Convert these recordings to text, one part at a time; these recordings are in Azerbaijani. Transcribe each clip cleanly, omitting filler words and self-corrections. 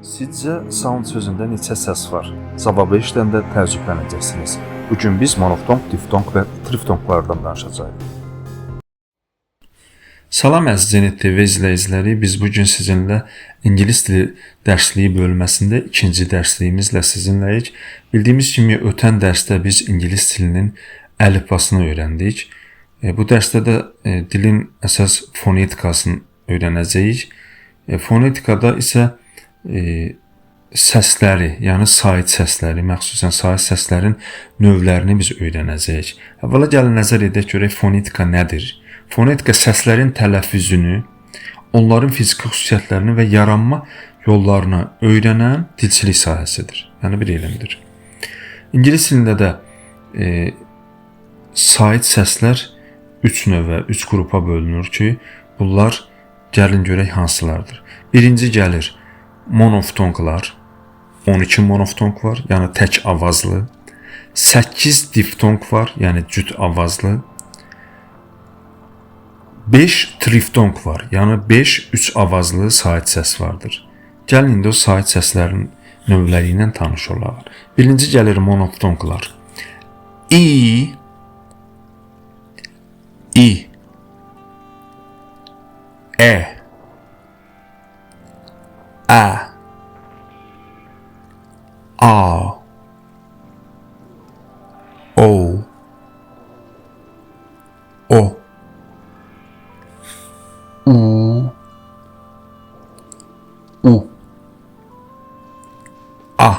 Sizcə sound sözündə neçə səs var? Cavabı eşidəndə təəccüblənəcəksiniz. Bugün biz monoftonq, diftonq və triftonqlardan danışacağıq. Salam əziz Zenit TV izləyiciləri, biz bugün sizinlə ingilis dili dərsliyi bölməsində ikinci dərsliyimizlə sizinləyik. Bildiyimiz kimi ötən dərsdə biz ingilis dilinin əlifbasını öyrəndik. Bu dərsdə də dilin əsas fonetikasını öyrənəcəyik. Fonetikada isə səsləri, yəni sait səsləri, məxsusən sait səslərin növlərini biz öyrənəcəyik. Əvvəla gəlin nəzər edək görək fonetika nədir? Fonetika səslərin tələffüzünü, onların fiziki xüsusiyyətlərini və yaranma yollarını öyrənən dilçilik sahəsidir. Yəni bir elmdir. İngilis dilində də sait səslər 3 növə, 3 qrupa bölünür ki, bunlar gəlin görək hansılardır. Birinci gəlir monoftonqlar, 12 monoftonq var, yəni tək avazlı. 8 diftonq var, yəni cüt avazlı. 5 triftonq var, yəni 5 3 avazlı sait səs vardır. Gəlin indi o sait səslərin növləri ilə tanış olaq. Birinci gəlir monoftonqlar. İ, ə, a, o, u, a,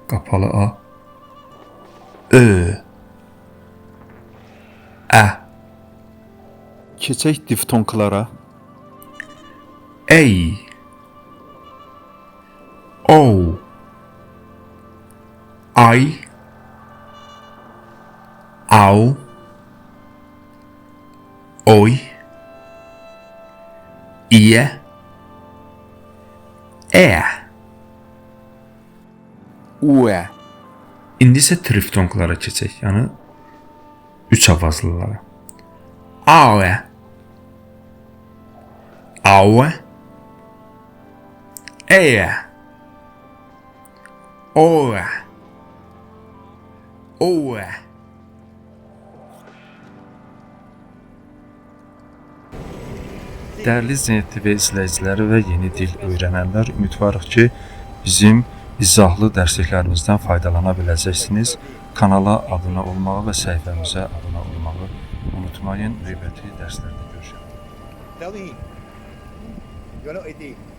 qapalı a, ö, ə. Keçək diftonqlara. Ey, o, ay, au, oy, iye, ue. İndi isə triftonqlara keçək, yəni 3 avazlılara. Aue, aue, oe, oe. Dəyərli Zenit TV izləyiciləri və yeni dil öyrənənlər, ümidvarıq ki, bizim izahlı dərsliklərimizdən faydalana biləcəksiniz. Kanala abunə olmağı və səhifəmizə abunə olmağı unutmayın. Növbəti dərslərdə görüşək. Tell me, you're not 18.